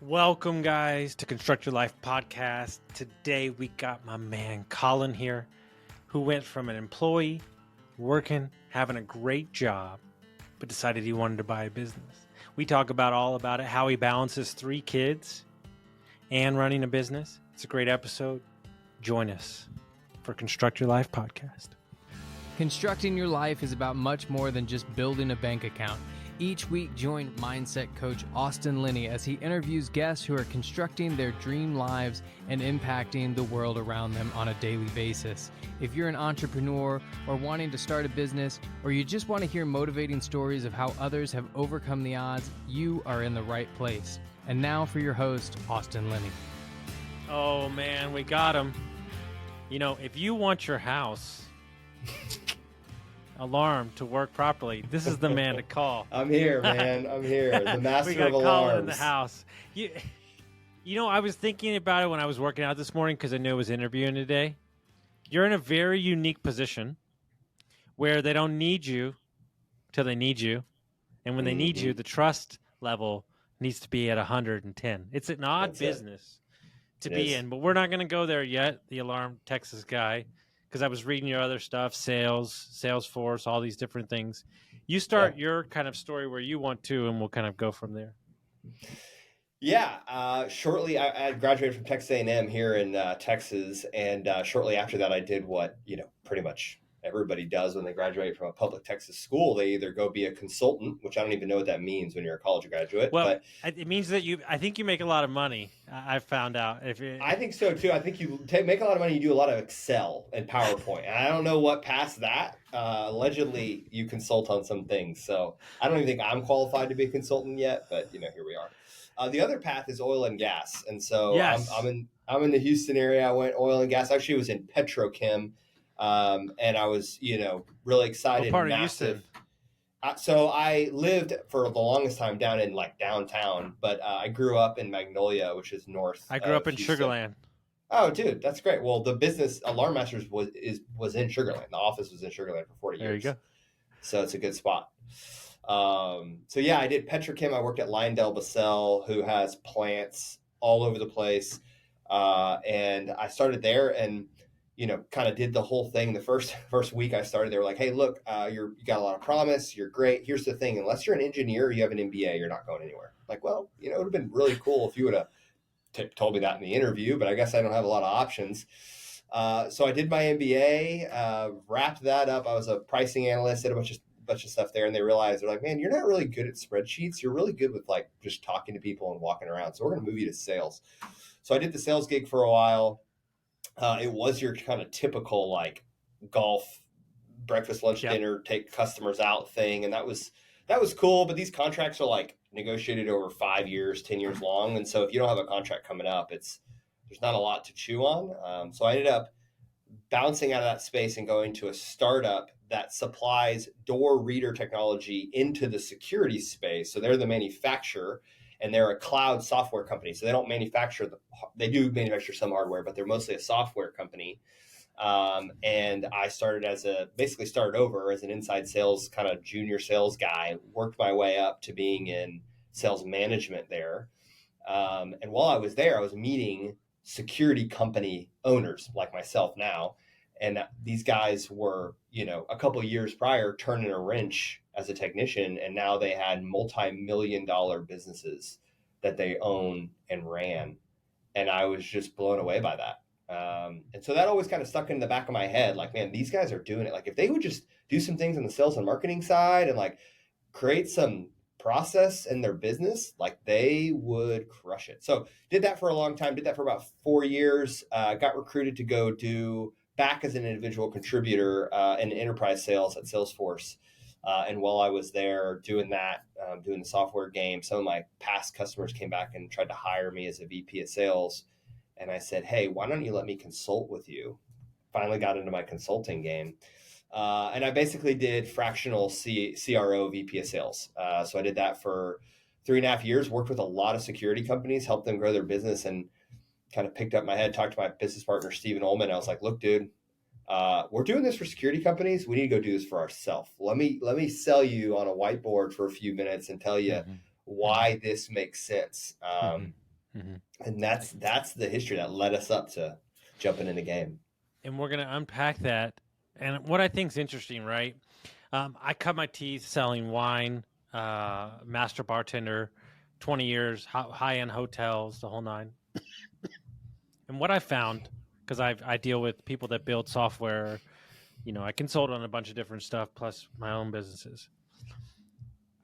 Welcome, guys, to Construct Your Life podcast. Today, we got my man Collin here, who went from an employee, working, having a great job, but decided he wanted to buy a business. We talk about all about it, how he balances 3 kids and running a business. It's a great episode. Join us for Construct Your Life podcast. Constructing your life is about much more than just building a bank account. Each week, join mindset coach Austin Linney as he interviews guests who are constructing their dream lives and impacting the world around them on a daily basis. If you're an entrepreneur or wanting to start a business, or you just want to hear motivating stories of how others have overcome the odds, you are in the right place. And now for your host, Austin Linney. Oh, man, we got him. You know, if you want your house alarm to work properly, this is the man to call. I'm here, man. I'm here. The master we got of alarms. Collin in the house. You know, I was thinking about it when I was working out this morning because I knew I was interviewing today. You're in a very unique position where they don't need you till they need you. And when they need you, the trust level needs to be at 110. It's an odd business to be in, but we're not going to go there yet, the Alarm Texas guy. Because I was reading your other stuff, sales, Salesforce, all these different things. You start your kind of story where you want to, and we'll kind of go from there. Yeah. Shortly, I graduated from Texas A&M here in Texas. And shortly after that, I did what, pretty much everybody does when they graduate from a public Texas school. They either go be a consultant, which I don't even know what that means when you're a college graduate. Well, it means that I think you make a lot of money. I've found out. I think so too. I think you make a lot of money. You do a lot of Excel and PowerPoint. And I don't know what past that. Allegedly, you consult on some things. So I don't even think I'm qualified to be a consultant yet. But here we are. The other path is oil and gas, and so yes. I'm in the Houston area. I went oil and gas. Actually, it was in petrochem. And I was, really excited. What part massive. Of Houston? So I lived for the longest time down in downtown, but I grew up in Magnolia, which is north. I grew up in Houston. Sugar Land. Oh, dude, that's great. Well, the business Alarm Masters was in Sugar Land. The office was in Sugar Land for 40 years. There you go. So it's a good spot. So yeah, I did petrochem. I worked at LyondellBasell, who has plants all over the place. And I started there and kind of did the whole thing. The first week I started, they were like, hey, look, you got a lot of promise. You're great. Here's the thing. Unless you're an engineer, or you have an MBA, you're not going anywhere. Like, well, it would have been really cool if you would have told me that in the interview, but I guess I don't have a lot of options. So I did my MBA, wrapped that up. I was a pricing analyst, did a bunch of stuff there. And they realized, they're like, man, you're not really good at spreadsheets. You're really good with just talking to people and walking around. So we're going to move you to sales. So I did the sales gig for a while. It was your kind of typical golf, breakfast, lunch, dinner, take customers out thing. And that was cool. But these contracts are negotiated over 5 years, 10 years long. And so if you don't have a contract coming up, there's not a lot to chew on. So I ended up bouncing out of that space and going to a startup that supplies door reader technology into the security space. So they're the manufacturer. And they're a cloud software company. So they don't manufacture they do manufacture some hardware, but they're mostly a software company. And I started started over as an inside sales, kind of junior sales guy, worked my way up to being in sales management there. And while I was there, I was meeting security company owners like myself now. And these guys were, a couple of years prior turning a wrench as a technician, and now they had multi-million-dollar businesses that they own and ran. And I was just blown away by that. And so that always kind of stuck in the back of my head, man, these guys are doing it. If they would just do some things on the sales and marketing side and create some process in their business, they would crush it. So did that for a long time, did that for about 4 years, got recruited to go do back as an individual contributor in enterprise sales at Salesforce. And while I was there doing that, doing the software game, some of my past customers came back and tried to hire me as a VP of sales. And I said, hey, why don't you let me consult with you? Finally got into my consulting game. And I basically did fractional CRO VP of sales. So I did that for 3.5 years, worked with a lot of security companies, helped them grow their business, and kind of picked up my head, talked to my business partner, Stephen Ullman. I was like, look, dude, we're doing this for security companies. We need to go do this for ourselves. Let me sell you on a whiteboard for a few minutes and tell you why this makes sense. And that's the history that led us up to jumping in the game. And we're going to unpack that. And what I think is interesting, right? I cut my teeth selling wine, master bartender, 20 years, high-end hotels, the whole nine. And what I found, because I deal with people that build software, I consult on a bunch of different stuff, plus my own businesses.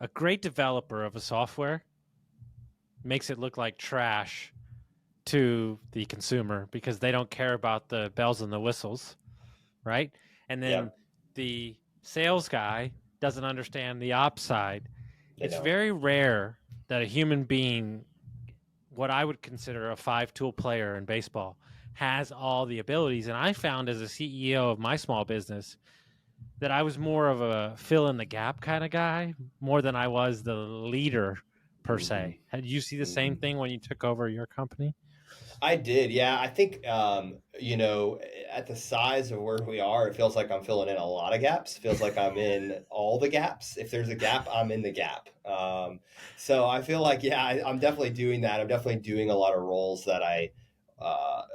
A great developer of a software makes it look like trash to the consumer because they don't care about the bells and the whistles, right? And then the sales guy doesn't understand the ops side. It's very rare that a human being, what I would consider a 5-tool player in baseball, has all the abilities. And I found as a CEO of my small business that I was more of a fill in the gap kind of guy more than I was the leader per se. Did you see the same thing when you took over your company? I did. Yeah. I think, at the size of where we are, it feels like I'm filling in a lot of gaps. It feels like I'm in all the gaps. If there's a gap, I'm in the gap. So I feel like, I'm definitely doing that. I'm definitely doing a lot of roles that I,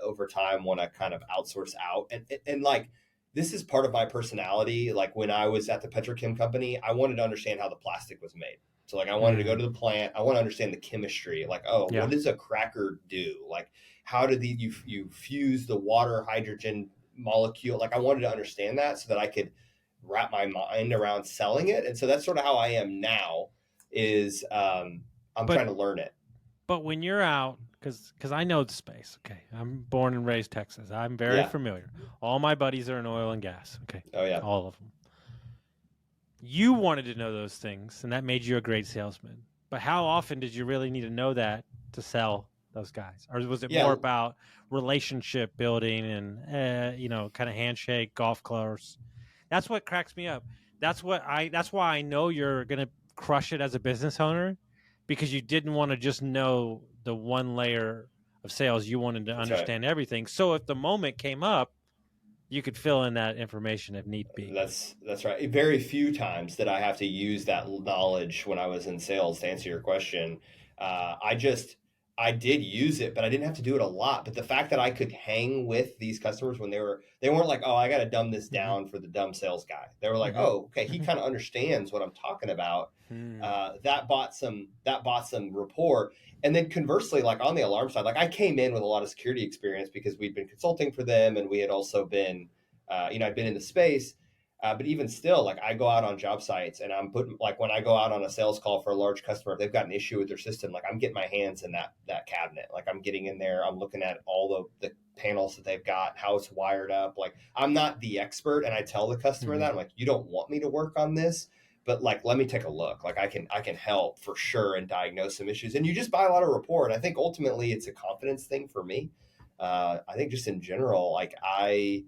over time want to kind of outsource out. And like, this is part of my personality. Like when I was at the petrochem company, I wanted to understand how the plastic was made. So like I wanted to go to the plant. I want to understand the chemistry. Like, what does a cracker do? Like, how do you fuse the water hydrogen molecule? Like I wanted to understand that so that I could wrap my mind around selling it. And so that's sort of how I am now is I'm trying to learn it. But when you're out, because I know the space, okay, I'm born and raised Texas. I'm very familiar. All my buddies are in oil and gas, okay? Oh, yeah. All of them. You wanted to know those things, and that made you a great salesman. But how often did you really need to know that to sell those guys? Or was it more about relationship building and, kind of handshake, golf course? That's what cracks me up. That's why I know you're going to crush it as a business owner, because you didn't want to just know the one layer of sales. You wanted to understand everything. So if the moment came up, you could fill in that information if need be. That's right. Very few times did I have to use that knowledge when I was in sales. To answer your question, I did use it, but I didn't have to do it a lot. But the fact that I could hang with these customers when they weren't like, oh, I got to dumb this down for the dumb sales guy. They were like, oh, okay, he kind of understands what I'm talking about. That bought some rapport. And then conversely, like on the alarm side, like I came in with a lot of security experience because we'd been consulting for them, and we had also been, I'd been in the space. But even still, like I go out on job sites and I'm putting, like when I go out on a sales call for a large customer, if they've got an issue with their system, like I'm getting my hands in that cabinet. Like I'm getting in there, I'm looking at all the panels that they've got, how it's wired up. Like I'm not the expert, and I tell the customer that I'm like, you don't want me to work on this, but like, let me take a look. Like I can help for sure and diagnose some issues. And you just buy a lot of rapport. And I think ultimately it's a confidence thing for me. I think just in general, like I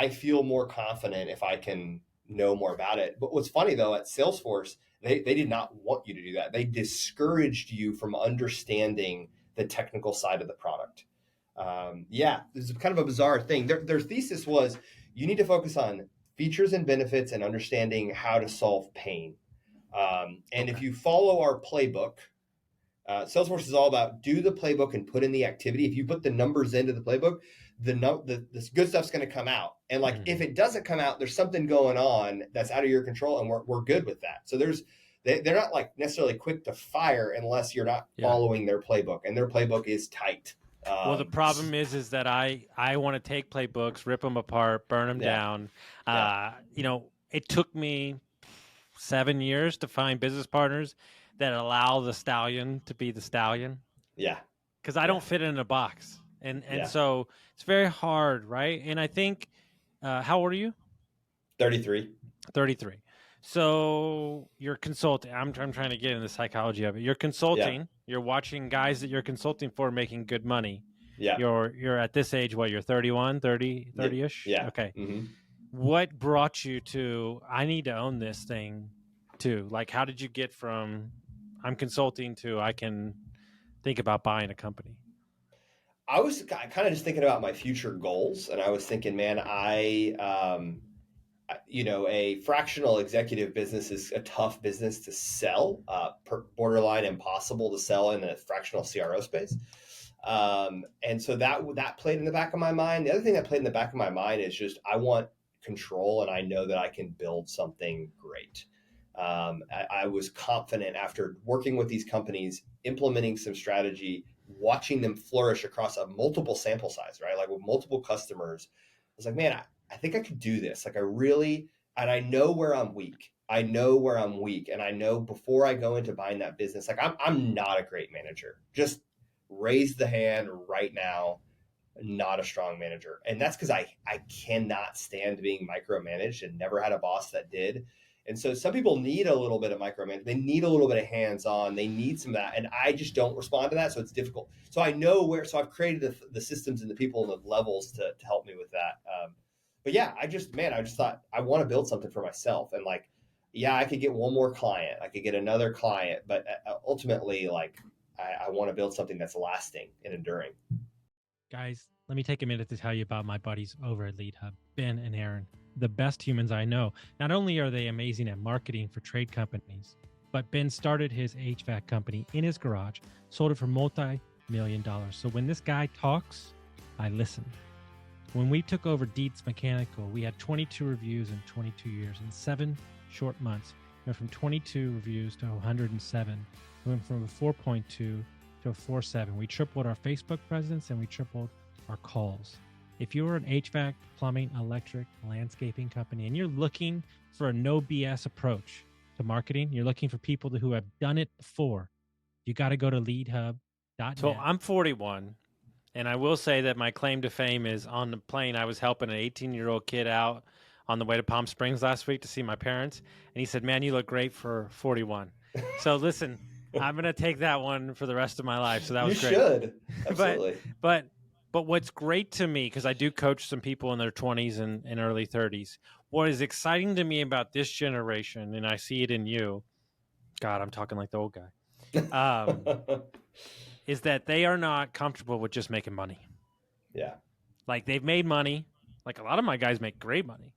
feel more confident if I can know more about it. But what's funny though, at Salesforce, they did not want you to do that. They discouraged you from understanding the technical side of the product. This is kind of a bizarre thing. Their thesis was you need to focus on features and benefits and understanding how to solve pain. And if you follow our playbook, Salesforce is all about do the playbook and put in the activity. If you put the numbers into the playbook, the good stuff's going to come out. And like, if it doesn't come out, there's something going on that's out of your control, and we're good with that. So they're not like necessarily quick to fire unless you're not following their playbook, and their playbook is tight. Well, the problem is that I want to take playbooks, rip them apart, burn them down. It took me 7 years to find business partners that allow the stallion to be the stallion. Yeah. Because I don't fit in a box. And so it's very hard, right? And I think, how old are you? 33. 33. So you're consulting. I'm trying to get in the psychology of it. You're consulting. You're watching guys that you're consulting for making good money. Yeah. You're at this age, what, you're 31, 30-ish? Yeah. Okay. Mm-hmm. What brought you to, I need to own this thing too? Like, how did you get from I'm consulting to I can think about buying a company? I was kind of just thinking about my future goals, and I was thinking, man, I a fractional executive business is a tough business to sell, borderline impossible to sell in a fractional CRO space. And so that played in the back of my mind. The other thing that played in the back of my mind is just, I want control, and I know that I can build something great. I was confident after working with these companies, implementing some strategy, watching them flourish across a multiple sample size, right? Like with multiple customers. I was like, man, I think I could do this. Like and I know where I'm weak. I know where I'm weak. And I know before I go into buying that business, like I'm not a great manager. Just raise the hand right now. Not a strong manager. And that's because I cannot stand being micromanaged, and never had a boss that did. And so some people need a little bit of micromanagement. They need a little bit of hands-on. They need some of that. And I just don't respond to that. So it's difficult. So I know so I've created the systems and the people and the levels to help me with that. But yeah, I just thought I want to build something for myself. And like, yeah, I could get one more client. I could get another client. But ultimately, like, I want to build something that's lasting and enduring. Guys, let me take a minute to tell you about my buddies over at Lead Hub, Ben and Aaron, the best humans I know. Not only are they amazing at marketing for trade companies, but Ben started his HVAC company in his garage, sold it for multi-million dollars. So when this guy talks, I listen. When we took over Dietz Mechanical, we had 22 reviews in 22 years. In 7 short months, we went from 22 reviews to 107. We went from a 4.2 to a 4.7. We tripled our Facebook presence, and we tripled our calls. If you're an HVAC, plumbing, electric, landscaping company, and you're looking for a no BS approach to marketing, you're looking for people who have done it before, you got to go to leadhub.net. So I'm 41, and I will say that my claim to fame is on the plane. I was helping an 18-year-old kid out on the way to Palm Springs last week to see my parents, and he said, "Man, you look great for 41." So listen, I'm going to take that one for the rest of my life. So that was great. You should. Absolutely. But what's great to me, because I do coach some people in their 20s and early 30s, what is exciting to me about this generation, and I see it in you, God, I'm talking like the old guy, is that they are not comfortable with just making money. Yeah. Like, they've made money. Like, a lot of my guys make great money.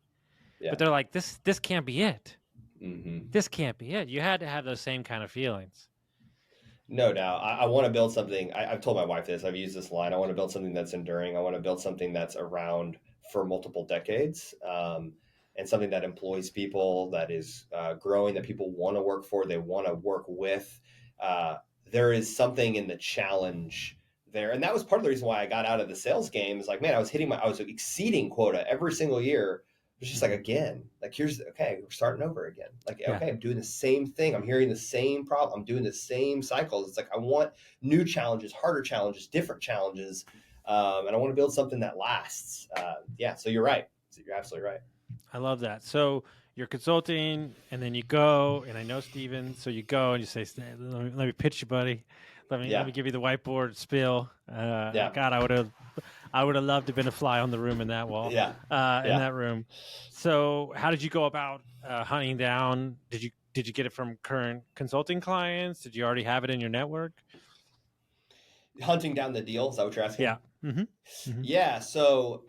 Yeah. But they're like, this can't be it. Mm-hmm. This can't be it. You had to have those same kind of feelings. No doubt. I want to build something. I've told my wife this. I've used this line. I want to build something that's enduring. I want to build something that's around for multiple decades, and something that employs people, that is growing, that people want to work for, they want to work with. There is something in the challenge there. And that was part of the reason why I got out of the sales game. Is like, man, I was exceeding quota every single year. It's just like, again, like, we're starting over again. Like, yeah. Okay, I'm doing the same thing. I'm hearing the same problem. I'm doing the same cycles. It's like, I want new challenges, harder challenges, different challenges. And I want to build something that lasts. Yeah. So you're right. You're absolutely right. I love that. So you're consulting, and then you go, and I know Steven. So you go and you say, let me pitch you, buddy. Let me give you the whiteboard spiel. God, I would have loved to have been a fly on the room in that wall. In that room. So how did you go about hunting down? Did you get it from current consulting clients? Did you already have it in your network? Hunting down the deal, is that what you're asking? Yeah. Mm-hmm. Mm-hmm. Yeah. So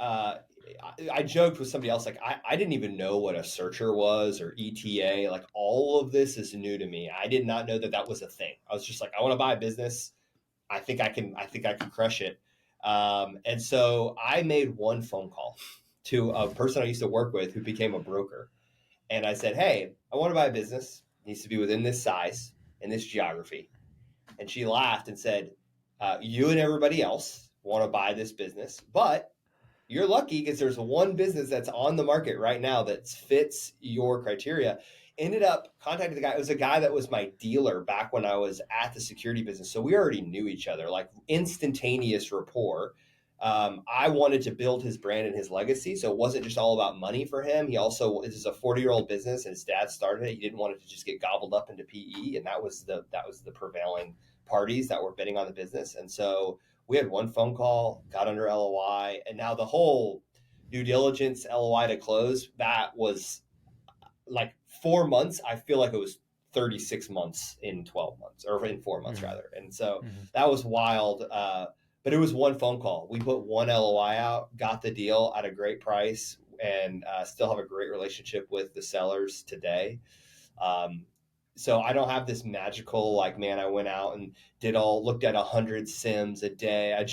I joked with somebody else, like, I didn't even know what a searcher was, or ETA. Like, all of this is new to me. I did not know that was a thing. I was just like, I want to buy a business. I think I can crush it. And so I made one phone call to a person I used to work with who became a broker. And I said, hey, I want to buy a business. It needs to be within this size and this geography. And she laughed and said, you and everybody else want to buy this business, but you're lucky because there's one business that's on the market right now that fits your criteria. Ended up contacting the guy. It was a guy that was my dealer back when I was at the security business. So we already knew each other, like instantaneous rapport. I wanted to build his brand and his legacy. So it wasn't just all about money for him. He also, this is a 40-year-old business, and his dad started it. He didn't want it to just get gobbled up into PE. And that was the prevailing parties that were bidding on the business. And so we had one phone call, got under LOI, and now the whole due diligence LOI to close, that was like 4 months. I feel like it was 36 months in 12 months, or in 4 months rather. And so that was wild. But it was one phone call. We put one LOI out, got the deal at a great price. and still have a great relationship with the sellers today. So I don't have this magical, like, man, I went out and looked at 100 sims a day. I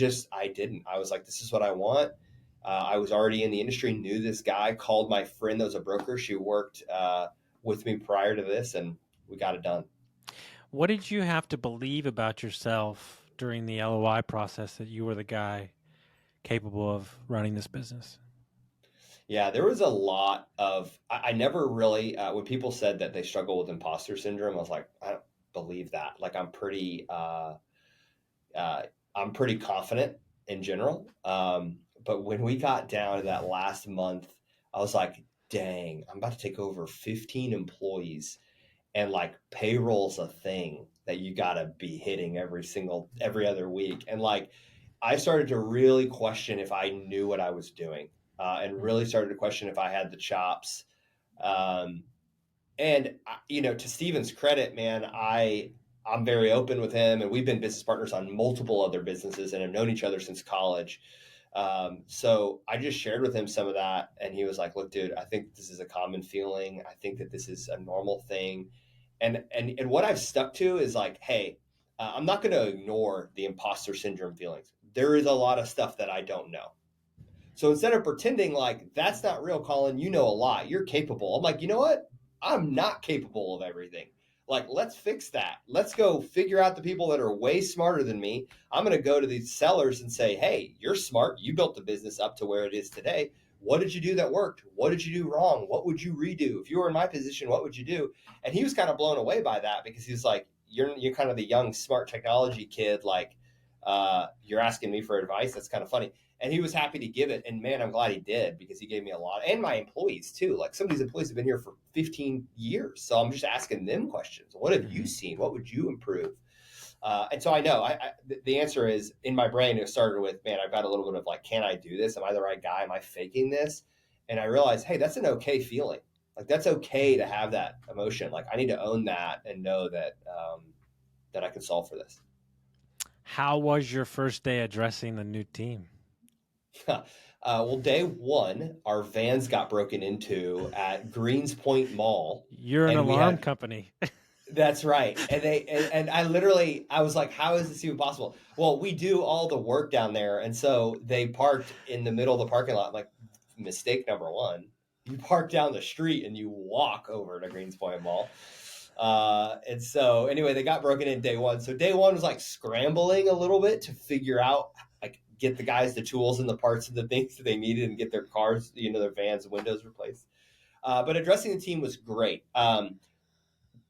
didn't. I was like, this is what I want. I was already in the industry, knew this guy, called my friend that was a broker. She worked with me prior to this, and we got it done. What did you have to believe about yourself during the LOI process that you were the guy capable of running this business? Yeah, there was a lot of, I never really, when people said that they struggle with imposter syndrome, I was like, I don't believe that. Like, I'm pretty confident in general. But when we got down to that last month, I was like, dang, I'm about to take over 15 employees, and like payroll's a thing that you got to be hitting every other week. And like, I started to really question if I knew what I was doing, and really started to question if I had the chops. Um, and to Steven's credit, man, I'm very open with him, and we've been business partners on multiple other businesses and have known each other since college. So I just shared with him some of that, and he was like, "Look, dude, I think this is a common feeling. I think that this is a normal thing." And what I've stuck to is like, hey, I'm not going to ignore the imposter syndrome feelings. There is a lot of stuff that I don't know. So instead of pretending like that's not real, Collin, you know a lot, you're capable. I'm like, you know what? I'm not capable of everything. Like, let's fix that. Let's go figure out the people that are way smarter than me. I'm going to go to these sellers and say, hey, you're smart. You built the business up to where it is today. What did you do that worked? What did you do wrong? What would you redo? If you were in my position, what would you do? And he was kind of blown away by that, because he was like, you're kind of the young, smart technology kid. Like, you're asking me for advice. That's kind of funny. And he was happy to give it. And man, I'm glad he did, because he gave me a lot. And my employees too. Like, some of these employees have been here for 15 years. So I'm just asking them questions. What have you seen? What would you improve? And so I know the answer is, in my brain, it started with, man, I've got a little bit of like, can I do this? Am I the right guy? Am I faking this? And I realized, hey, that's an okay feeling. Like, that's okay to have that emotion. Like, I need to own that and know that, that I can solve for this. How was your first day addressing the new team? Well, day one, our vans got broken into at Greens Point Mall. You're an alarm company. That's right. And I was like, how is this even possible? Well, we do all the work down there. And so they parked in the middle of the parking lot. I'm like, mistake number one, you park down the street and you walk over to Greens Point Mall. And so anyway, they got broken in day one. So day one was like scrambling a little bit to figure out, like, get the guys the tools and the parts of the things that they needed and get their cars, their vans and windows replaced. But addressing the team was great.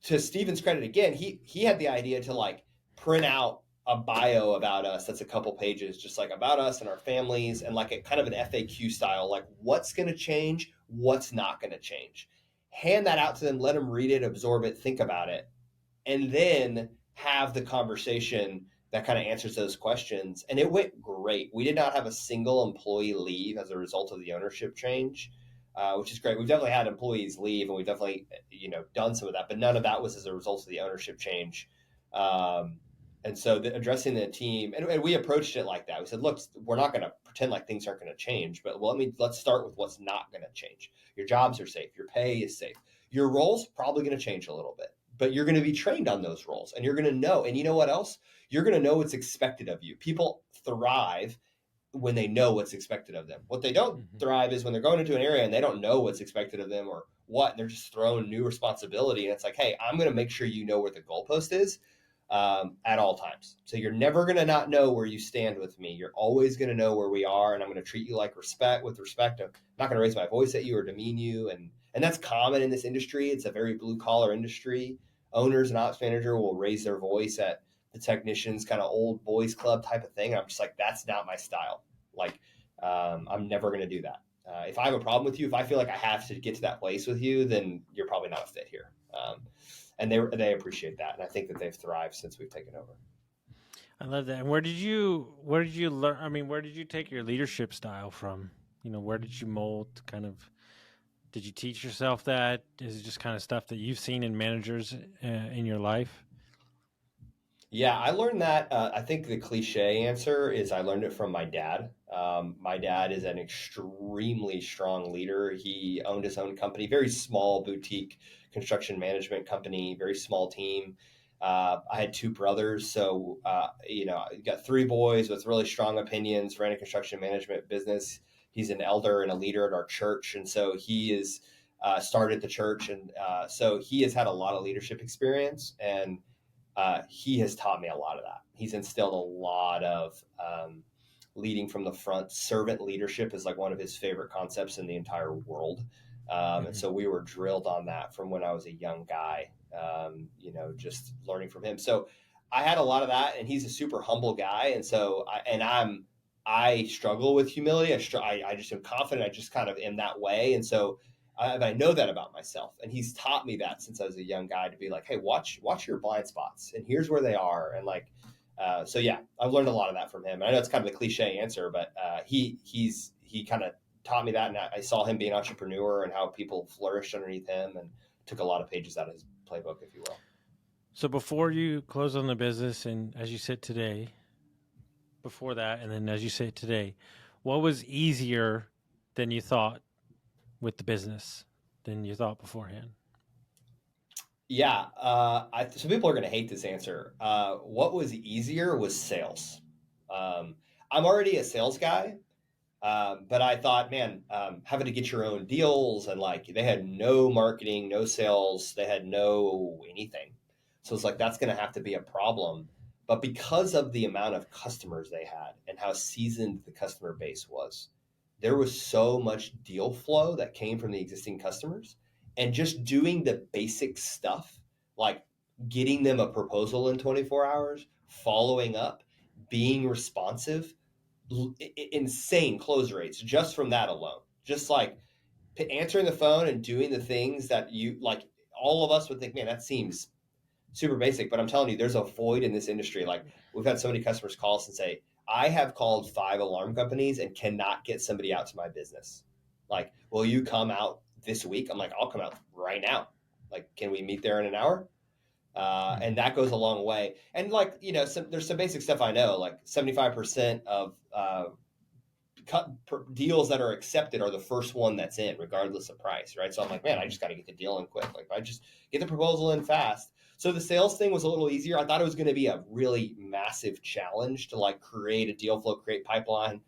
To Steven's credit, again, he had the idea to like print out a bio about us that's a couple pages, just like about us and our families, and like a kind of an FAQ style, like what's going to change, what's not going to change. Hand that out to them, let them read it, absorb it, think about it, and then have the conversation that kind of answers those questions. And it went great. We did not have a single employee leave as a result of the ownership change, which is great. We've definitely had employees leave, and we've definitely, done some of that, but none of that was as a result of the ownership change. And so addressing the team, and we approached it like that. We said, look, we're not going to pretend like things aren't going to change, but let's start with what's not going to change. Your jobs are safe. Your pay is safe. Your role's probably going to change a little bit, but you're going to be trained on those roles, and you're going to know. And you know what else? You're going to know what's expected of you. People thrive when they know what's expected of them. What they don't thrive is when they're going into an area and they don't know what's expected of them or what, and they're just thrown new responsibility. And it's like, hey, I'm going to make sure you know where the goalpost is at all times. So you're never going to not know where you stand with me. You're always going to know where we are, and I'm going to treat you with respect. I'm not going to raise my voice at you or demean you. And that's common in this industry. It's a very blue collar industry. Owners and ops manager will raise their voice at the technicians, kind of old boys club type of thing. I'm just like, that's not my style. Like, I'm never going to do that. If I have a problem with you, if I feel like I have to get to that place with you, then you're probably not a fit here. And they appreciate that. And I think that they've thrived since we've taken over. I love that. And where did you learn? I mean, where did you take your leadership style from? Where did you mold did you teach yourself that? Is it just kind of stuff that you've seen in managers in your life? Yeah, I learned that. I think the cliche answer is I learned it from my dad. My dad is an extremely strong leader. He owned his own company, very small boutique construction management company, very small team. I had two brothers, so you got three boys with really strong opinions. Ran a construction management business. He's an elder and a leader at our church, and so he is started the church, and so he has had a lot of leadership experience and he has taught me a lot of that. He's instilled a lot of leading from the front. Servant leadership is like one of his favorite concepts in the entire world. And so we were drilled on that from when I was a young guy, just learning from him. So I had a lot of that, and he's a super humble guy. And so I struggle with humility. I just am confident. I just kind of am that way. And so I know that about myself, and he's taught me that since I was a young guy to be like, hey, watch your blind spots, and here's where they are, and like, so yeah, I've learned a lot of that from him. And I know it's kind of the cliche answer, but he kind of taught me that, and I saw him be an entrepreneur and how people flourished underneath him, and took a lot of pages out of his playbook, if you will. So before you close on the business, and as you sit today, before that, and then as you sit today, what was easier than you thought with the business than you thought beforehand? Yeah, some people are going to hate this answer. What was easier was sales. I'm already a sales guy, but I thought, man, having to get your own deals, and like they had no marketing, no sales, they had no anything. So it's like that's going to have to be a problem. But because of the amount of customers they had and how seasoned the customer base was, there was so much deal flow that came from the existing customers, and just doing the basic stuff like getting them a proposal in 24 hours, following up, being responsive, insane close rates just from that alone. Just like answering the phone and doing the things that you like, all of us would think, man, that seems super basic, but I'm telling you, there's a void in this industry. Like we've had so many customers call us and say, I have called 5 alarm companies and cannot get somebody out to my business. Like, will you come out this week? I'm like, I'll come out right now. Like, can we meet there in an hour? And that goes a long way. And like, there's some basic stuff I know, like 75% of deals that are accepted are the first one that's in, regardless of price, right? So I'm like, man, I just got to get the deal in quick. Like, I just get the proposal in fast. So the sales thing was a little easier. I thought it was going to be a really massive challenge to like create a deal flow, create pipeline.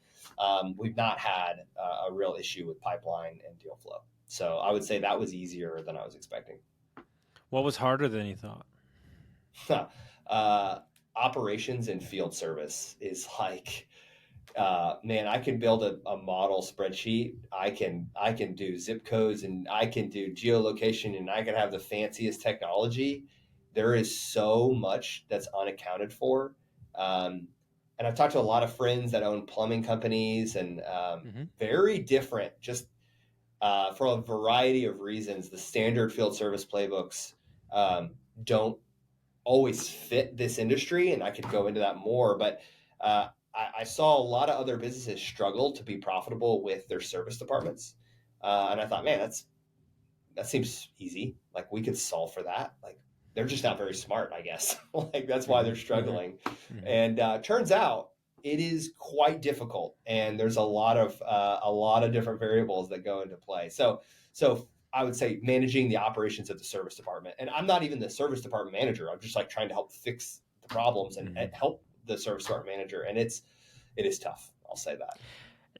We've not had a real issue with pipeline and deal flow. So I would say that was easier than I was expecting. What was harder than you thought? Operations and field service is like, man, I can build a model spreadsheet. I can do zip codes, and I can do geolocation, and I can have the fanciest technology. There is so much that's unaccounted for. And I've talked to a lot of friends that own plumbing companies, and very different, just for a variety of reasons. The standard field service playbooks don't always fit this industry, and I could go into that more, but I saw a lot of other businesses struggle to be profitable with their service departments. And I thought, man, that seems easy. Like we could solve for that. Like they're just not very smart, I guess. Like that's why they're struggling. And turns out it is quite difficult. And there's a lot of different variables that go into play. So I would say managing the operations of the service department. And I'm not even the service department manager. I'm just like trying to help fix the problems and help the service department manager. And it is tough. I'll say that.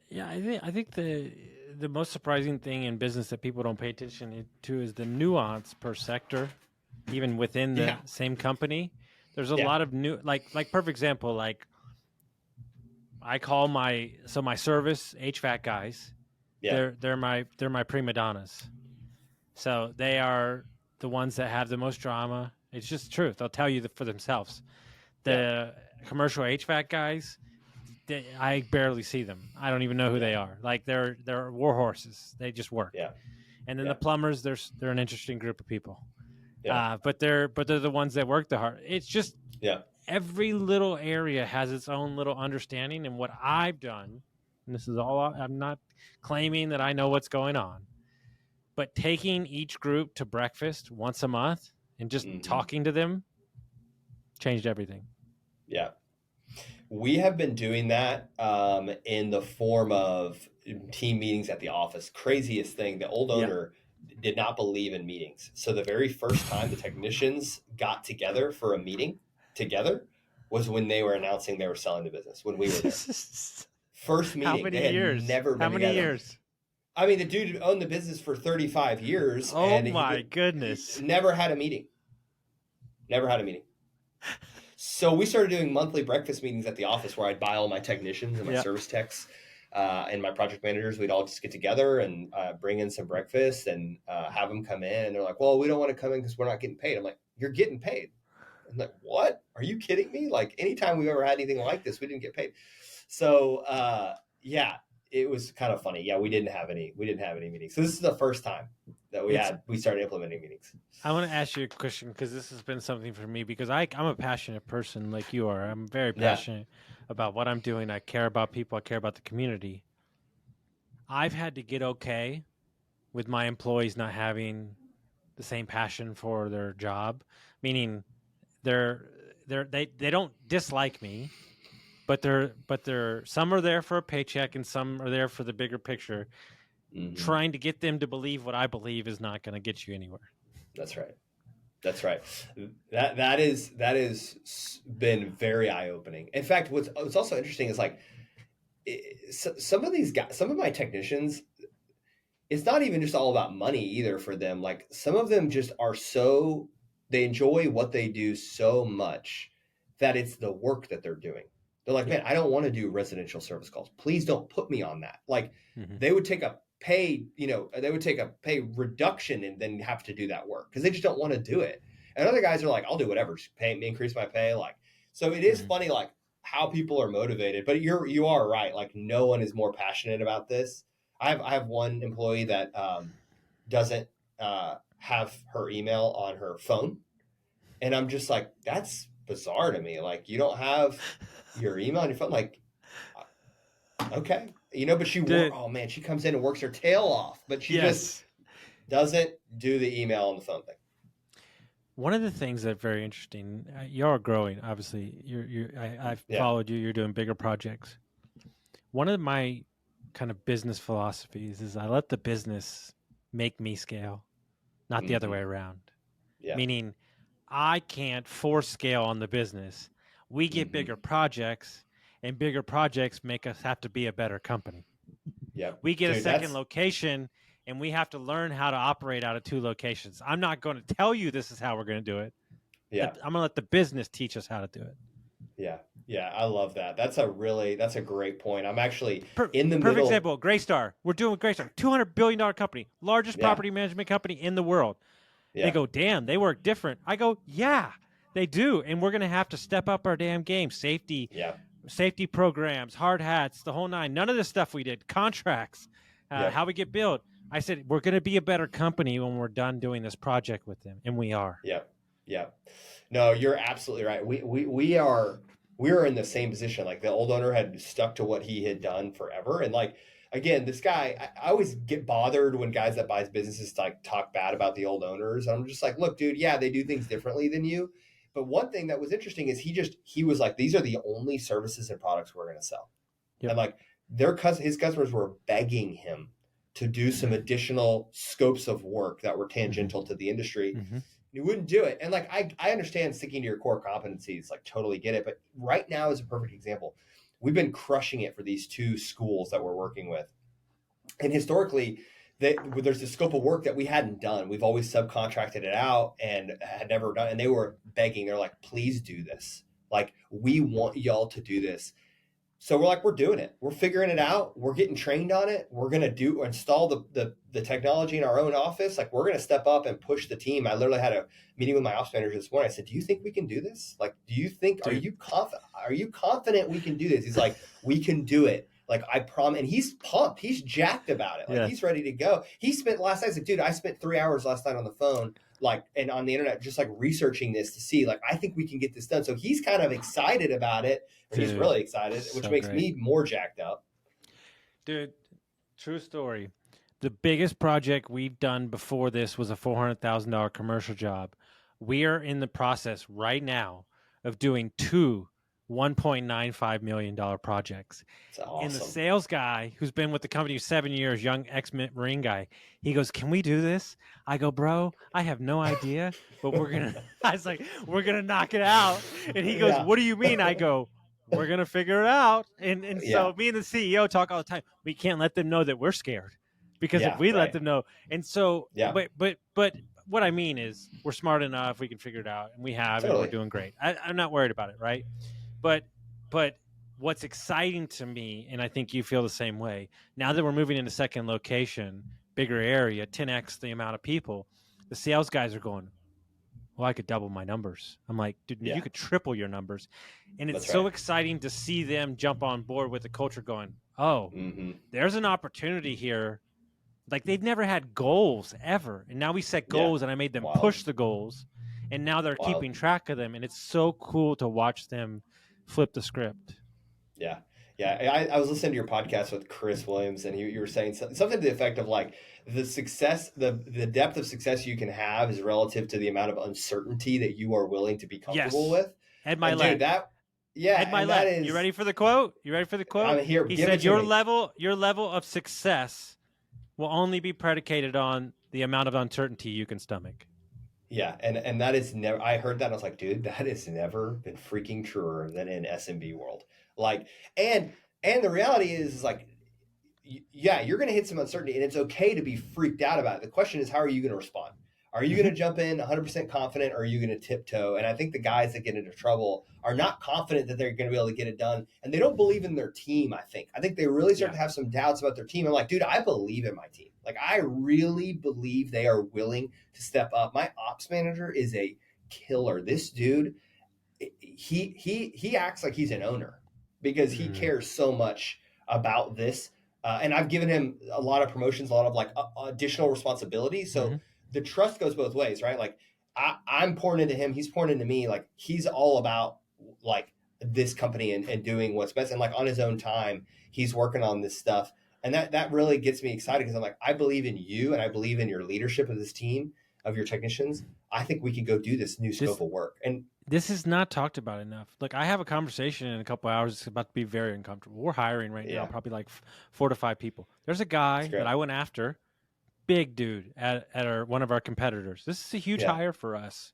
Yeah, I think the most surprising thing in business that people don't pay attention to is the nuance per sector, even within the same company. There's a lot of new, like perfect example, like I call my service HVAC guys. Yeah. They're my prima donnas. So they are the ones that have the most drama. It's just the truth. They'll tell you for themselves. The commercial HVAC guys, I barely see them. I don't even know who they are. Like they're war horses. They just work. Yeah. And then the plumbers, they're an interesting group of people. Yeah. But they're the ones that work the hard. It's just every little area has its own little understanding. And what I've done, and this is all, I'm not claiming that I know what's going on, but taking each group to breakfast once a month and just talking to them changed everything. Yeah. We have been doing that in the form of team meetings at the office. Craziest thing, the old Yeah. owner did not believe in meetings. So the very first time the technicians got together for a meeting together was when they were announcing they were selling the business, when we were there. First How meeting. many They had years? never How been many together. years? I mean, the dude owned the business for 35 years Oh and my he goodness. never had a meeting. Never had a meeting. So we started doing monthly breakfast meetings at the office where I'd buy all my technicians and my Yeah. service techs and my project managers. We'd all just get together and bring in some breakfast and have them come in. And they're like, well, we don't want to come in because we're not getting paid. I'm like, you're getting paid. I'm like, what? Are you kidding me? Like anytime we've ever had anything like this, we didn't get paid. So yeah, it was kind of funny. Yeah, we didn't have any meetings. So this is the first time that we started implementing meetings. I want to ask you a question because this has been something for me because I'm a passionate person like you are. I'm very passionate about what I'm doing. I care about people. I care about the community. I've had to get okay with my employees not having the same passion for their job, meaning they don't dislike me, but they're some are there for a paycheck and some are there for the bigger picture. Mm-hmm. Trying to get them to believe what I believe is not going to get you anywhere. That's right. That's right. That is been very eye opening. In fact, what's also interesting is like some of these guys, some of my technicians, it's not even just all about money either for them. Like some of them just are so they enjoy what they do so much that it's the work that they're doing. They're like, man, I don't want to do residential service calls. Please don't put me on that. Like they would take a pay reduction and then have to do that work because they just don't want to do it. And other guys are like, I'll do whatever, just increase my pay. Like, so it is funny, like how people are motivated, but you are right. Like no one is more passionate about this. I have one employee that doesn't have her email on her phone. And I'm just like, that's bizarre to me. Like you don't have your email on your phone. Like, okay, but she she comes in and works her tail off, but she just doesn't do the email on the phone thing. One of the things that's very interesting, you're growing. Obviously, I've followed you. You're doing bigger projects. One of my kind of business philosophies is I let the business make me scale, not the other way around. Yeah. Meaning, I can't force scale on the business. We get bigger projects, and bigger projects make us have to be a better company. Yeah, we get a second location, and we have to learn how to operate out of two locations. I'm not going to tell you this is how we're going to do it. Yeah, I'm going to let the business teach us how to do it. Yeah, I love that. That's a great point. I'm actually in the middle. Perfect example, Graystar. We're doing Graystar, $200 billion company, largest property management company in the world. Yeah. They go, damn, they work different. I go, yeah, they do. And we're going to have to step up our damn game. Safety programs, hard hats, the whole nine. None of this stuff we did. Contracts, how we get billed. I said, we're going to be a better company when we're done doing this project with them. And we are. Yeah. No, you're absolutely right. We are in the same position. Like the old owner had stuck to what he had done forever. And like, again, this guy, I always get bothered when guys that buys businesses like talk bad about the old owners. I'm just like, look, dude, yeah, they do things differently than you. But one thing that was interesting is he was like, these are the only services and products we're going to sell. Yep. And like his customers were begging him to do some additional scopes of work that were tangential to the industry. He wouldn't do it. And like, I understand sticking to your core competencies, like totally get it. But right now is a perfect example. We've been crushing it for these two schools that we're working with. And historically, there's a scope of work that we hadn't done. We've always subcontracted it out and had never done. And they were begging. They're like, please do this. Like, we want y'all to do this. So we're like, we're doing it. We're figuring it out. We're getting trained on it. We're going to install the technology in our own office. Like, we're going to step up and push the team. I literally had a meeting with my ops manager this morning. I said, do you think we can do this? Like, do you think, are you confident we can do this? He's like, we can do it. Like, I promise. And he's pumped. He's jacked about it. Like, he's ready to go. He spent last night, I said, dude, I spent 3 hours last night on the phone, like, and on the internet, just like researching this to see, like, I think we can get this done. So he's kind of excited about it. He's really excited, which makes me more jacked up. Dude, true story. The biggest project we've done before this was a $400,000 commercial job. We are in the process right now of doing 2 $1.95 million projects. It's And the awesome. sales guy who's been with the company 7 years, young ex-Marine guy, he goes, "Can we do this?" I go, "Bro, I have no idea, but we're going to," I was like, "We're going to knock it out." And he goes, Yeah. "What do you mean?" I go, "We're going to figure it out." And Yeah. so me and the CEO talk all the time. We can't let them know that we're scared, because if Yeah. we let Right. them know, and so, Yeah. but what I mean is we're smart enough, we can figure it out, and we have, and we're Totally. doing great. I'm not worried about it, right? But what's exciting to me, and I think you feel the same way, now that we're moving into second location, bigger area, 10x the amount of people, the sales guys are going, "Well, I could double my numbers." I'm like, "Dude, Yeah. you could triple your numbers." And it's That's so right. exciting to see them jump on board with the culture going, "Oh, Mm-hmm. there's an opportunity here." Like, they've never had goals ever. And now we set Yeah. goals, and I made them Wild. push the goals. And now they're Wild. keeping track of them. And it's so cool to watch them flip the script. Yeah. Yeah. I was listening to your podcast with Chris Williams, and you were saying something to the effect of like the success, the depth of success you can have is relative to the amount of uncertainty that you are willing to be comfortable Yes. with. Ed And Milet. dude, yeah, Ed and that Milet. is. You ready for the quote? I'm here. He Give said, it to your me. level of success will only be predicated on the amount of uncertainty you can stomach. Yeah, and that is never. I heard that and I was like, dude, that has never been freaking truer than in SMB world. Like, and the reality is like, yeah, you're going to hit some uncertainty, and it's okay to be freaked out about it. The question is, how are you going to respond? Are you going to jump in 100% confident, or are you going to tiptoe? And I think the guys that get into trouble are not confident that they're going to be able to get it done, and they don't believe in their team. I think they really start to have some doubts about their team. I'm like, dude, I believe in my team. Like, I really believe they are willing to step up. My ops manager is a killer. This dude, he acts like he's an owner because he cares so much about this. And I've given him a lot of promotions, a lot of like additional responsibility. So the trust goes both ways, right? Like I'm pouring into him, he's pouring into me. Like he's all about like this company and doing what's best. And like on his own time, he's working on this stuff. And that really gets me excited because I'm like, I believe in you and I believe in your leadership of this team, of your technicians. I think we could go do this new scope of work. And this is not talked about enough. Look, I have a conversation in a couple hours. It's about to be very uncomfortable. We're hiring right now, probably like 4 to 5 people. There's a guy that I went after, big dude at one of our competitors. This is a huge hire for us.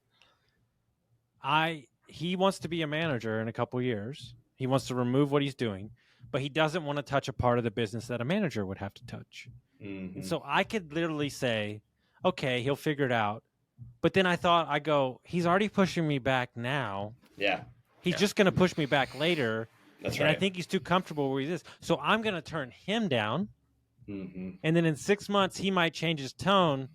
He wants to be a manager in a couple years. He wants to remove what he's doing, but he doesn't want to touch a part of the business that a manager would have to touch. And so I could literally say, okay, he'll figure it out. But then I thought, he's already pushing me back now. Yeah. He's just going to push me back later. That's and right. I think he's too comfortable where he is. So I'm going to turn him down. And then in 6 months, he might change his tone.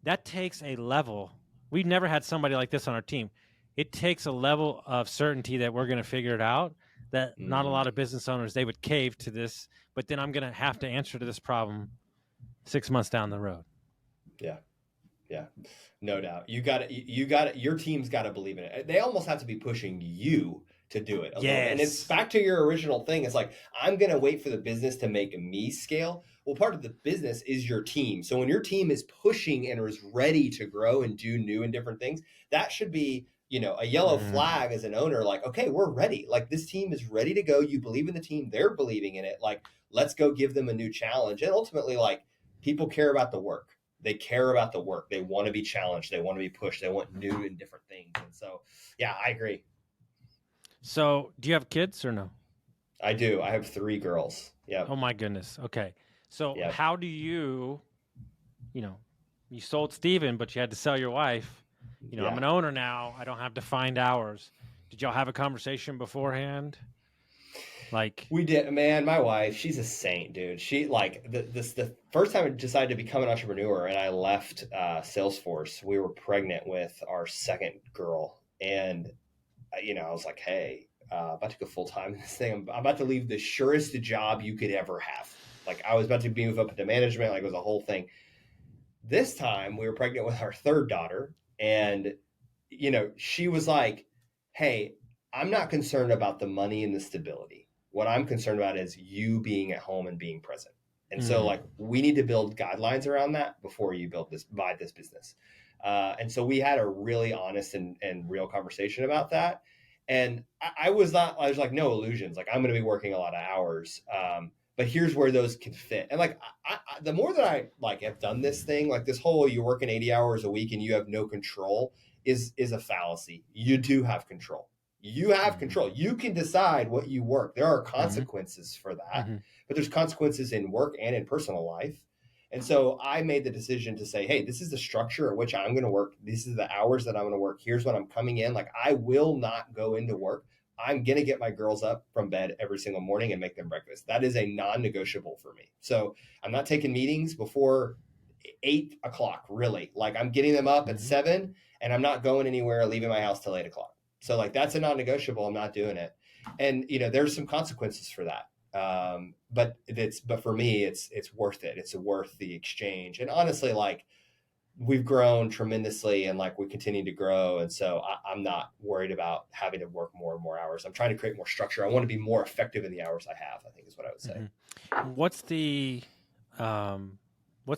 That takes a level. We've never had somebody like this on our team. It takes a level of certainty that we're going to figure it out, that not a lot of business owners, they would cave to this. But then I'm going to have to answer to this problem 6 months down the road. Yeah. Yeah, no doubt. You got it. Your team's got to believe in it. They almost have to be pushing you to do it. And it's back to your original thing. It's like, I'm going to wait for the business to make me scale. Well, part of the business is your team. So when your team is pushing and is ready to grow and do new and different things, that should be, a yellow flag as an owner. Like, okay, we're ready. Like this team is ready to go. You believe in the team. They're believing in it. Like, let's go give them a new challenge. And ultimately, like, people care about the work. They care about the work. They want to be challenged. They want to be pushed. They want new and different things. And so, yeah, I agree. So do you have kids or no? I do. I have 3 girls. Yeah. Oh my goodness. Okay. So how do you sold Steven, but you had to sell your wife. I'm an owner now. I don't have defined hours. Did y'all have a conversation beforehand? Like we did, man. My wife, she's a saint, dude. She like the first time I decided to become an entrepreneur and I left Salesforce, we were pregnant with our second girl. And, I was like, hey, about to go full time in this thing. I'm about to leave the surest job you could ever have. Like I was about to move up into management. Like it was a whole thing. This time we were pregnant with our third daughter. And, she was like, hey, I'm not concerned about the money and the stability. What I'm concerned about is you being at home and being present. And so like, we need to build guidelines around that before you buy this business. And so we had a really honest and real conversation about that. And I was like, no illusions. Like, I'm going to be working a lot of hours. But here's where those can fit. And like, the more that I like have done this thing, like this whole, you're working 80 hours a week and you have no control is a fallacy. You do have control. You have control. You can decide what you work. There are consequences for that, but there's consequences in work and in personal life. And so I made the decision to say, hey, this is the structure at which I'm going to work. These are the hours that I'm going to work. Here's when I'm coming in. Like, I will not go into work. I'm going to get my girls up from bed every single morning and make them breakfast. That is a non-negotiable for me. So I'm not taking meetings before 8 o'clock, really. Like, I'm getting them up at 7 and I'm not going anywhere or leaving my house till 8 o'clock. So like, that's a non-negotiable. I'm not doing it. And, there's some consequences for that. But for me, it's worth it. It's worth the exchange. And honestly, like, we've grown tremendously and like we continue to grow. And so I'm not worried about having to work more and more hours. I'm trying to create more structure. I want to be more effective in the hours I have, I think is what I would say. What's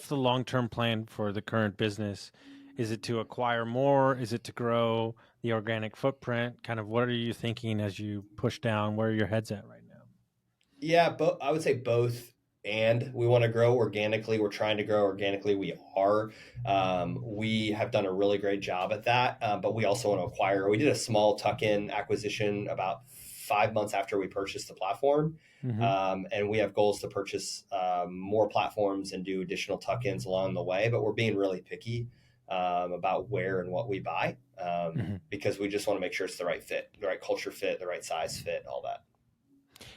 the long-term plan for the current business? Is it to acquire more? Is it to grow the organic footprint? Kind of, what are you thinking as you push down? Where are your head's at right now? Yeah, but I would say both. And we want to grow organically. We're trying to grow organically. We are. We have done a really great job at that. But we also want to acquire. We did a small tuck-in acquisition about 5 months after we purchased the platform. And we have goals to purchase more platforms and do additional tuck-ins along the way. But we're being really picky about where and what we buy because we just want to make sure it's the right fit, the right culture fit, the right size fit, all that.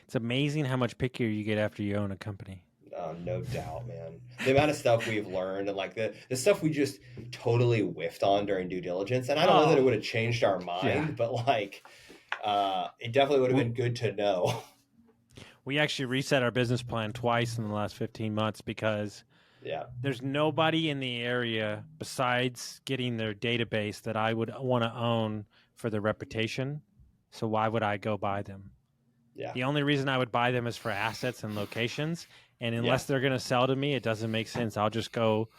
It's amazing how much pickier you get after you own a company. No doubt, man. The amount of stuff we've learned and like the stuff we just totally whiffed on during due diligence. And I don't know that it would have changed our mind, but like it definitely would have been good to know. We actually reset our business plan twice in the last 15 months because there's nobody in the area besides getting their database that I would want to own for their reputation. So why would I go buy them? Yeah. The only reason I would buy them is for assets and locations. And unless they're going to sell to me, it doesn't make sense. I'll just go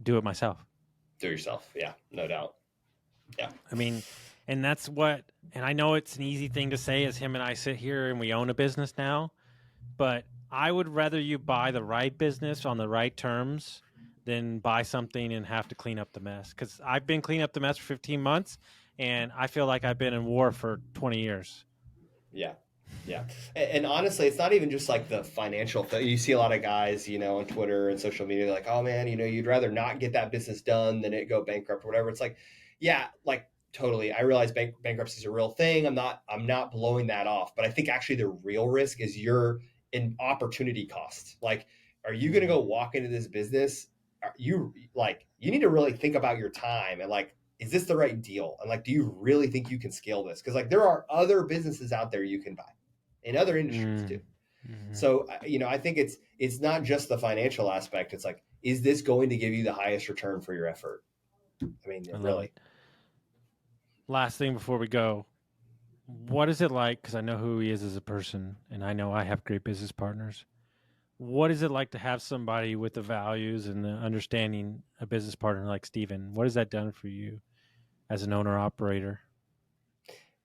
do it myself. Do it yourself. Yeah, no doubt. Yeah. I mean, and that's what, and I know it's an easy thing to say as him and I sit here and we own a business now, but I would rather you buy the right business on the right terms than buy something and have to clean up the mess. Because I've been cleaning up the mess for 15 months and I feel like I've been in war for 20 years. Yeah. Yeah. And honestly, it's not even just like the financial thing. You see a lot of guys, on Twitter and social media, like, oh man, you'd rather not get that business done than it go bankrupt or whatever. It's like, yeah, like totally. I realize bankruptcy is a real thing. I'm not blowing that off, but I think actually the real risk is you're in opportunity cost. Like, are you going to go walk into this business? You need to really think about your time and like, is this the right deal? And like, do you really think you can scale this? Because like, there are other businesses out there you can buy in other industries too. So, I think it's not just the financial aspect. It's like, is this going to give you the highest return for your effort? I mean, really. Last thing before we go, what is it like? Because I know who he is as a person, and I know I have great business partners. What is it like to have somebody with the values and the understanding, a business partner like Steven? What has that done for you as an owner-operator?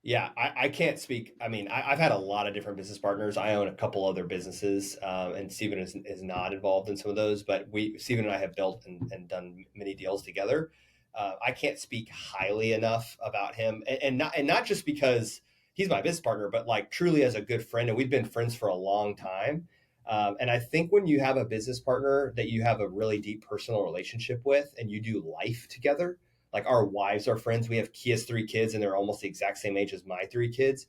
Yeah, I can't speak. I mean, I've had a lot of different business partners. I own a couple other businesses, and Steven is not involved in some of those, but Steven and I have built and done many deals together. I can't speak highly enough about him, and not just because he's my business partner, but like truly as a good friend, and we've been friends for a long time. And I think when you have a business partner that you have a really deep personal relationship with and you do life together, like our wives are friends. He has 3 kids and they're almost the exact same age as my 3 kids.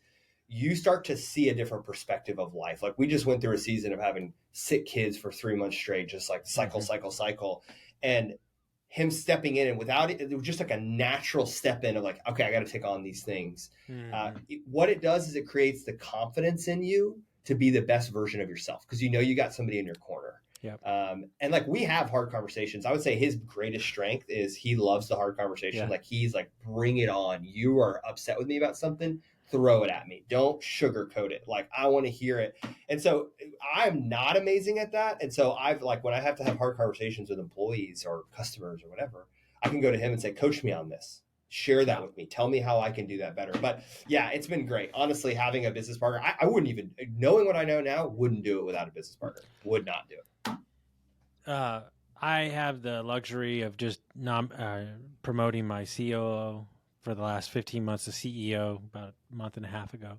You start to see a different perspective of life. Like we just went through a season of having sick kids for 3 months straight, just like cycle. And him stepping in and without it, it was just like a natural step in of like, okay, I got to take on these things. What it does is it creates the confidence in you to be the best version of yourself because you got somebody in your corner. Yep. And like we have hard conversations. I would say his greatest strength is he loves the hard conversation. Yeah. Like he's like, bring it on. You are upset with me about something, throw it at me. Don't sugarcoat it. Like I want to hear it. And so I'm not amazing at that. And so I've like when I have to have hard conversations with employees or customers or whatever, I can go to him and say, coach me on this. Share that with me. Tell me how I can do that better. But yeah, it's been great. Honestly, having a business partner, I wouldn't even, knowing what I know now, wouldn't do it without a business partner. Would not do it. I have the luxury of just promoting my COO for the last 15 months to CEO about a month and a half ago.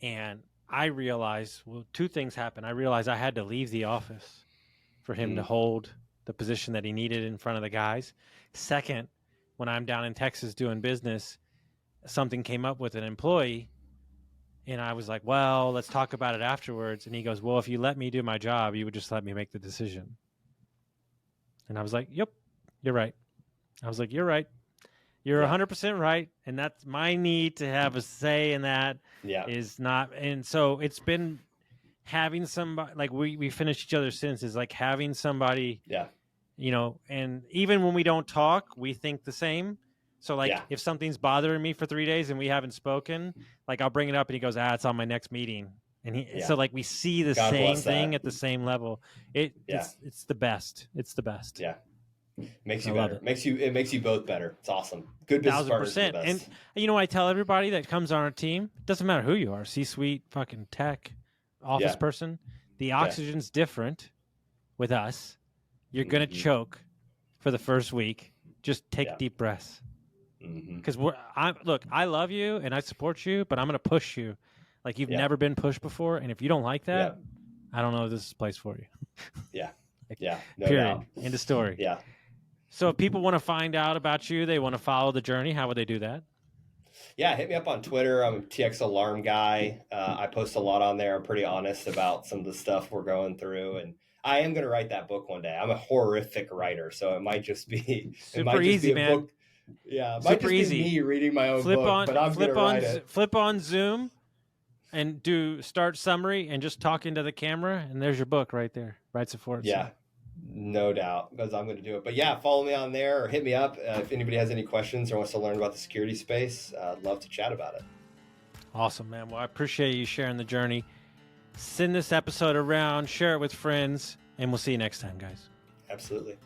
And I realized, well, two things happened. I realized I had to leave the office for him to hold the position that he needed in front of the guys. Second, when I'm down in Texas doing business, something came up with an employee, and I was like, well, let's talk about it afterwards. And he goes, well, if you let me do my job, you would just let me make the decision. And I was like, yep, you're right. I was like, you're right. You're 100% right. And that's my need to have a say in that is not. And so it's been having somebody, like we finished each other's sentences, like having somebody, you know, and even when we don't talk, we think the same. So like if something's bothering me for 3 days and we haven't spoken, like I'll bring it up and he goes, it's on my next meeting. And so like we see the same thing at the same level. It's the best. It's the best. Yeah. Makes you better. It makes you both better. It's awesome. Good business partners are the best. And you know, I tell everybody that comes on our team, it doesn't matter who you are, C-suite, fucking tech, office person, the oxygen's different with us. You're going to choke for the first week. Just take deep breaths. Because I love you and I support you, but I'm going to push you like you've never been pushed before. And if you don't like that, I don't know if this is a place for you. No period. Doubt. End of story. So if people want to find out about you, they want to follow the journey, how would they do that? Yeah, hit me up on Twitter. I'm a TX Alarm guy. I post a lot on there. I'm pretty honest about some of the stuff we're going through. And I am going to write that book one day. I'm a horrific writer, so it might just be super easy, man. Book. Yeah, it might just be me reading my own book, but I'm going to write it. Flip on Zoom and do start summary and just talk into the camera, and there's your book right there. Writes it for it. Yeah. No doubt, because I'm going to do it. But yeah, follow me on there or hit me up if anybody has any questions or wants to learn about the security space. I'd love to chat about it. Awesome, man. Well, I appreciate you sharing the journey. Send this episode around, share it with friends, and we'll see you next time, guys. Absolutely.